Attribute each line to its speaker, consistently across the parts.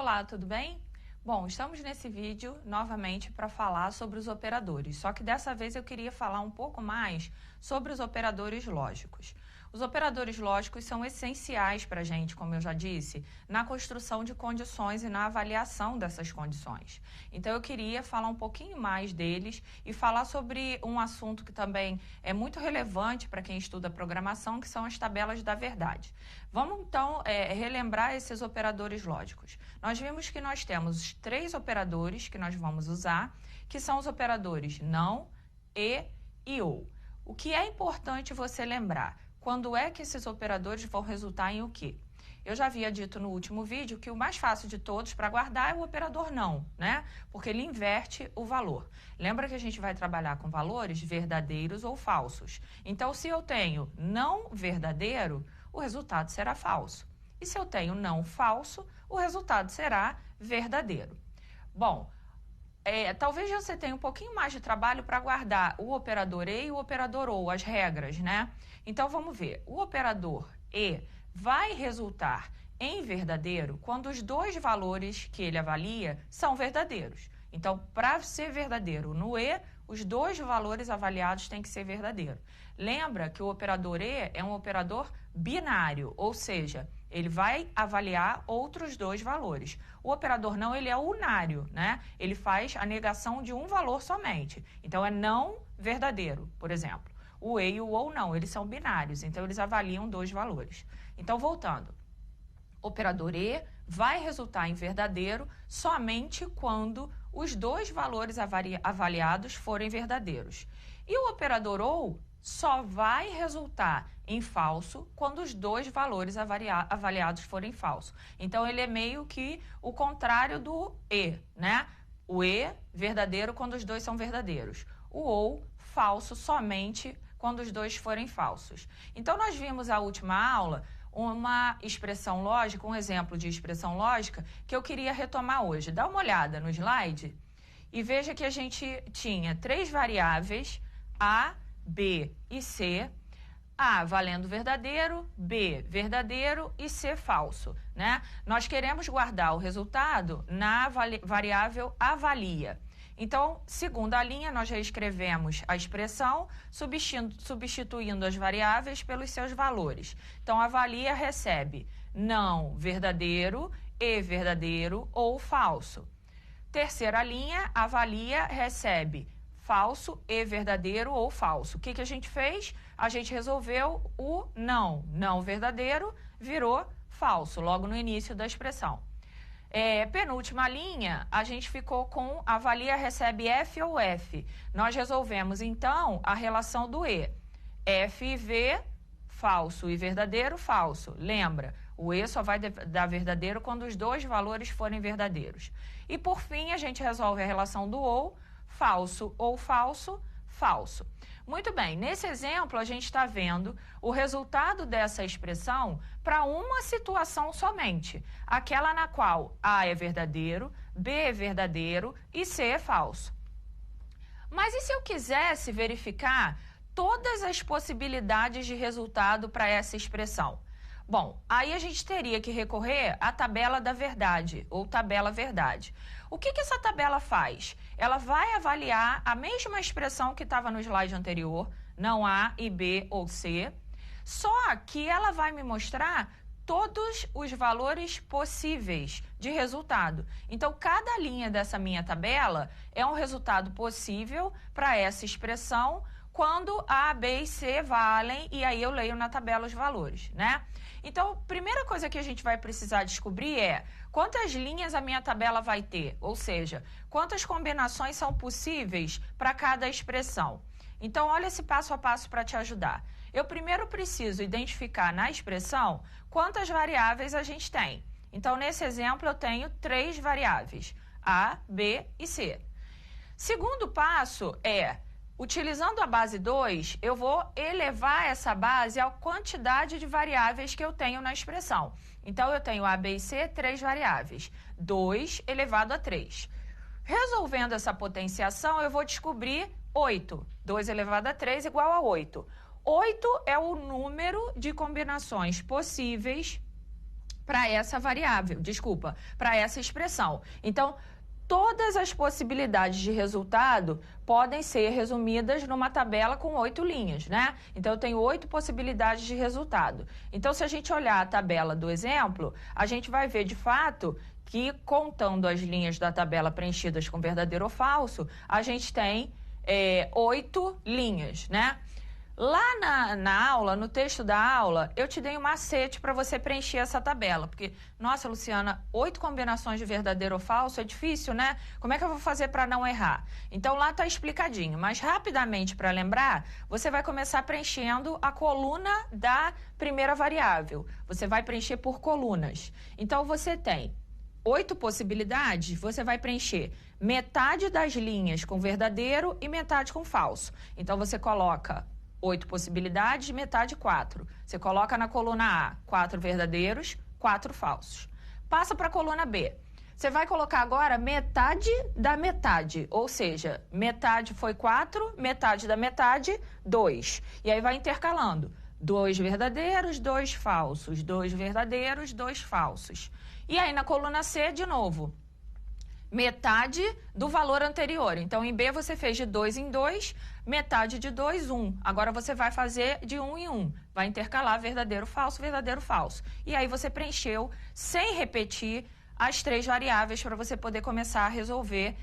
Speaker 1: Olá, tudo bem? Bom, estamos nesse vídeo novamente para falar sobre os operadores, só que dessa vez eu queria falar um pouco mais sobre os operadores lógicos. Os operadores lógicos são essenciais para a gente, como eu já disse, na construção de condições e na avaliação dessas condições. Então eu queria falar um pouquinho mais deles e falar sobre um assunto que também é muito relevante para quem estuda programação, que são as tabelas da verdade. Vamos então relembrar esses operadores lógicos. Nós vimos que nós temos três operadores que nós vamos usar, que são os operadores não, e ou. O que é importante você lembrar? Quando é que esses operadores vão resultar em o quê? Eu já havia dito no último vídeo que o mais fácil de todos para guardar é o operador não, né? Porque ele inverte o valor. Lembra que a gente vai trabalhar com valores verdadeiros ou falsos. Então, se eu tenho não verdadeiro, o resultado será falso. E se eu tenho não falso, o resultado será verdadeiro. Bom, talvez você tenha um pouquinho mais de trabalho para guardar o operador e o operador ou, as regras, né? Então, vamos ver. O operador e vai resultar em verdadeiro quando os dois valores que ele avalia são verdadeiros. Então, para ser verdadeiro no e, os dois valores avaliados têm que ser verdadeiro. Lembra que o operador e é um operador binário, ou seja, ele vai avaliar outros dois valores. O operador não, ele é unário, né? Ele faz a negação de um valor somente. Então, é não verdadeiro, por exemplo. O e e o ou não, eles são binários, então eles avaliam dois valores. Então, voltando. Operador e vai resultar em verdadeiro somente quando os dois valores avaliados forem verdadeiros. E o operador ou só vai resultar em falso quando os dois valores avaliados forem falsos. Então, ele é meio que o contrário do e, né? O e, verdadeiro quando os dois são verdadeiros. O ou, falso somente quando os dois forem falsos. Então, nós vimos a última aula uma expressão lógica, um exemplo de expressão lógica que eu queria retomar hoje. Dá uma olhada no slide e veja que a gente tinha três variáveis, A, B e C. A valendo verdadeiro, B verdadeiro e C falso, né? Nós queremos guardar o resultado na variável avalia. Então, segunda linha, nós reescrevemos a expressão substituindo as variáveis pelos seus valores. Então, avalia recebe não verdadeiro, e verdadeiro ou falso. Terceira linha, avalia recebe falso, e verdadeiro ou falso. O que a gente fez? A gente resolveu o não verdadeiro virou falso, logo no início da expressão. Penúltima linha, a gente ficou com avalia recebe F ou F. Nós resolvemos, então, a relação do E. F e V, falso e verdadeiro, falso. Lembra, o E só vai dar verdadeiro quando os dois valores forem verdadeiros. E, por fim, a gente resolve a relação do ou falso, falso. Muito bem, nesse exemplo a gente está vendo o resultado dessa expressão para uma situação somente, aquela na qual A é verdadeiro, B é verdadeiro e C é falso. Mas e se eu quisesse verificar todas as possibilidades de resultado para essa expressão? Bom, aí a gente teria que recorrer à tabela da verdade, ou tabela verdade. O que essa tabela faz? Ela vai avaliar a mesma expressão que estava no slide anterior, não A e B ou C, só que ela vai me mostrar todos os valores possíveis de resultado. Então, cada linha dessa minha tabela é um resultado possível para essa expressão quando A, B e C valem, e aí eu leio na tabela os valores, né? Então, a primeira coisa que a gente vai precisar descobrir é quantas linhas a minha tabela vai ter, ou seja, quantas combinações são possíveis para cada expressão. Então, olha esse passo a passo para te ajudar. Eu primeiro preciso identificar na expressão quantas variáveis a gente tem. Então, nesse exemplo, eu tenho 3 variáveis, A, B e C. Segundo passo é, utilizando a base 2, eu vou elevar essa base à quantidade de variáveis que eu tenho na expressão. Então, eu tenho A, B e C, 3 variáveis. 2 elevado a 3. Resolvendo essa potenciação, eu vou descobrir 8. 2 elevado a 3 igual a 8. 8 é o número de combinações possíveis para essa variável, desculpa, para essa expressão. Então, todas as possibilidades de resultado podem ser resumidas numa tabela com 8 linhas, né? Então, eu tenho 8 possibilidades de resultado. Então, se a gente olhar a tabela do exemplo, a gente vai ver, de fato, que contando as linhas da tabela preenchidas com verdadeiro ou falso, a gente tem 8 linhas, né? Lá na aula, no texto da aula, eu te dei um macete para você preencher essa tabela. Porque, nossa, Luciana, 8 combinações de verdadeiro ou falso é difícil, né? Como é que eu vou fazer para não errar? Então, lá está explicadinho. Mas, rapidamente, para lembrar, você vai começar preenchendo a coluna da primeira variável. Você vai preencher por colunas. Então, você tem 8 possibilidades, você vai preencher metade das linhas com verdadeiro e metade com falso. Então, você coloca 8 possibilidades, metade 4. Você coloca na coluna A 4 verdadeiros, 4 falsos. Passa para a coluna B. Você vai colocar agora metade da metade, ou seja, metade foi 4, metade da metade, 2. E aí vai intercalando. 2 verdadeiros, 2 falsos, 2 verdadeiros, 2 falsos. E aí na coluna C, de novo, metade do valor anterior. Então, em B você fez de 2 em 2, metade de 2, 1. Agora você vai fazer de 1 em 1. Vai intercalar verdadeiro, falso, verdadeiro, falso. E aí você preencheu, sem repetir, as 3 variáveis para você poder começar a resolver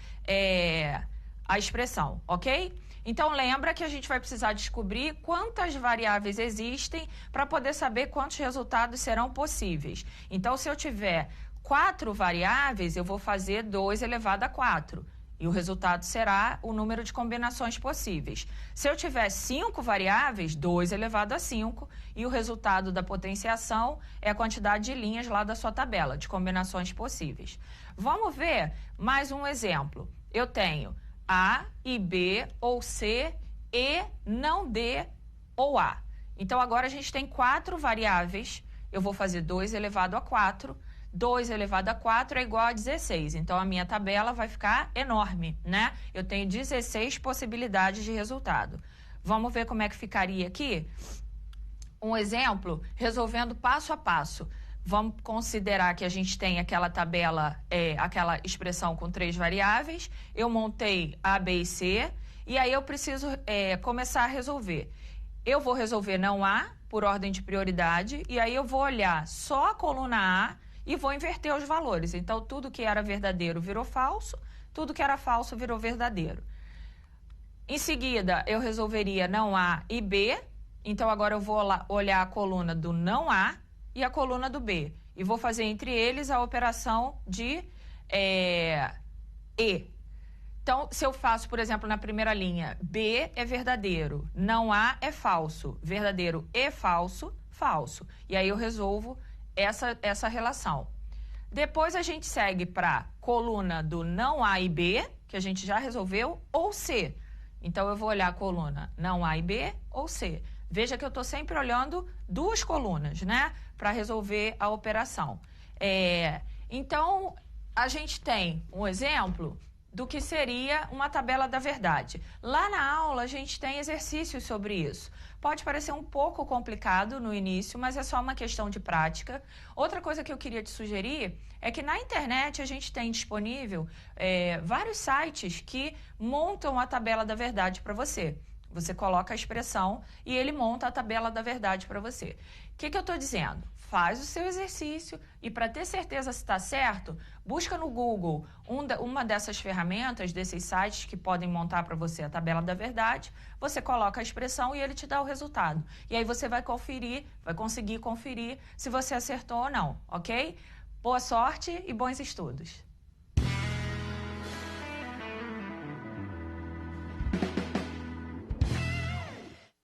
Speaker 1: a expressão, ok? Então, lembra que a gente vai precisar descobrir quantas variáveis existem para poder saber quantos resultados serão possíveis. Então, se eu tiver 4 variáveis, eu vou fazer 2 elevado a 4. E o resultado será o número de combinações possíveis. Se eu tiver 5 variáveis, 2 elevado a 5. E o resultado da potenciação é a quantidade de linhas lá da sua tabela, de combinações possíveis. Vamos ver mais um exemplo. Eu tenho A e B ou C e não D ou A. Então, agora a gente tem 4 variáveis. Eu vou fazer 2 elevado a 4. 2 elevado a 4 é igual a 16. Então, a minha tabela vai ficar enorme, né? Eu tenho 16 possibilidades de resultado. Vamos ver como é que ficaria aqui? Um exemplo, resolvendo passo a passo. Vamos considerar que a gente tem aquela tabela, aquela expressão com 3 variáveis. Eu montei A, B e C. E aí, eu preciso começar a resolver. Eu vou resolver não A, por ordem de prioridade. E aí, eu vou olhar só a coluna A e vou inverter os valores. Então, tudo que era verdadeiro virou falso, tudo que era falso virou verdadeiro. Em seguida, eu resolveria não A e B. Então, agora eu vou olhar a coluna do não A e a coluna do B. E vou fazer entre eles a operação de E. Então, se eu faço, por exemplo, na primeira linha, B é verdadeiro, não A é falso, verdadeiro e falso, falso. E aí eu resolvo essa relação. Depois a gente segue para coluna do não A e B, que a gente já resolveu, ou C. Então, eu vou olhar a coluna não A e B ou C. Veja que eu estou sempre olhando 2 colunas, né? Para resolver a operação. Então, a gente tem um exemplo do que seria uma tabela da verdade. Lá na aula, a gente tem exercícios sobre isso. Pode parecer um pouco complicado no início, mas é só uma questão de prática. Outra coisa que eu queria te sugerir é que na internet a gente tem disponível vários sites que montam a tabela da verdade para você. Você coloca a expressão e ele monta a tabela da verdade para você. O que eu estou dizendo? Faz o seu exercício e, para ter certeza se está certo, busca no Google uma dessas ferramentas, desses sites que podem montar para você a tabela da verdade. Você coloca a expressão e ele te dá o resultado. E aí você vai conseguir conferir se você acertou ou não, ok? Boa sorte e bons estudos!